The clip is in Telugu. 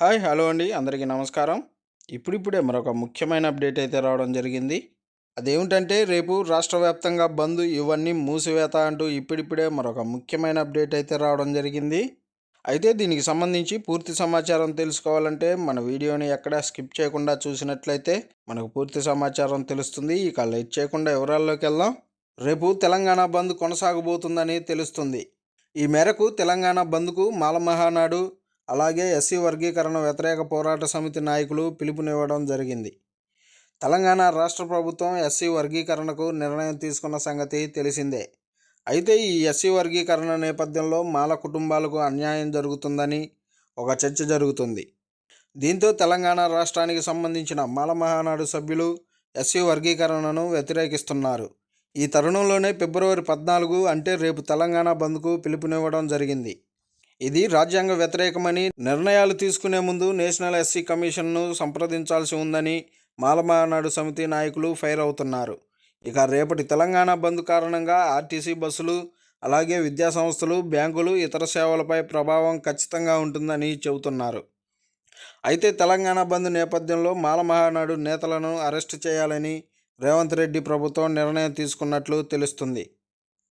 హాయ్ హలో అండి, అందరికీ నమస్కారం. ఇప్పుడిప్పుడే మరొక ముఖ్యమైన అప్డేట్ అయితే రావడం జరిగింది. అదేమిటంటే రేపు రాష్ట్ర వ్యాప్తంగా బంద్, ఇవన్నీ మూసివేత అంటూ ఇప్పుడిప్పుడే మరొక ముఖ్యమైన అప్డేట్ అయితే రావడం జరిగింది. అయితే దీనికి సంబంధించి పూర్తి సమాచారం తెలుసుకోవాలంటే మన వీడియోని ఎక్కడా స్కిప్ చేయకుండా చూసినట్లయితే మనకు పూర్తి సమాచారం తెలుస్తుంది. ఇక లేట్ చేయకుండా వివరాల్లోకి వెళ్దాం. రేపు తెలంగాణ బంద్ కొనసాగబోతుందని తెలుస్తుంది. ఈ మేరకు తెలంగాణ బంద్కు మాల మహానాడు, అలాగే ఎస్సీ వర్గీకరణ వ్యతిరేక పోరాట సమితి నాయకులు పిలుపునివ్వడం జరిగింది. తెలంగాణ రాష్ట్ర ప్రభుత్వం ఎస్సీ వర్గీకరణకు నిర్ణయం తీసుకున్న సంగతి తెలిసిందే. అయితే ఈ ఎస్సీ వర్గీకరణ నేపథ్యంలో మాల కుటుంబాలకు అన్యాయం జరుగుతుందని ఒక చర్చ జరుగుతుంది. దీంతో తెలంగాణ రాష్ట్రానికి సంబంధించిన మాల మహానాడు సభ్యులు ఎస్సీ వర్గీకరణను వ్యతిరేకిస్తున్నారు. ఈ తరుణంలోనే ఫిబ్రవరి 14 అంటే రేపు తెలంగాణ బంద్కు పిలుపునివ్వడం జరిగింది. ఇది రాజ్యాంగ వ్యతిరేకమని, నిర్ణయాలు తీసుకునే ముందు నేషనల్ ఎస్సీ కమిషన్ను సంప్రదించాల్సి ఉందని మాలమహానాడు సమితి నాయకులు ఫైర్ అవుతున్నారు. ఇక రేపటి తెలంగాణ బంద్ కారణంగా ఆర్టీసీ బస్సులు, అలాగే విద్యాసంస్థలు, బ్యాంకులు, ఇతర సేవలపై ప్రభావం ఖచ్చితంగా ఉంటుందని చెబుతున్నారు. అయితే తెలంగాణ బంద్ నేపథ్యంలో మాలమహానాడు నేతలను అరెస్టు చేయాలని రేవంత్ రెడ్డి ప్రభుత్వం నిర్ణయం తీసుకున్నట్లు తెలుస్తుంది.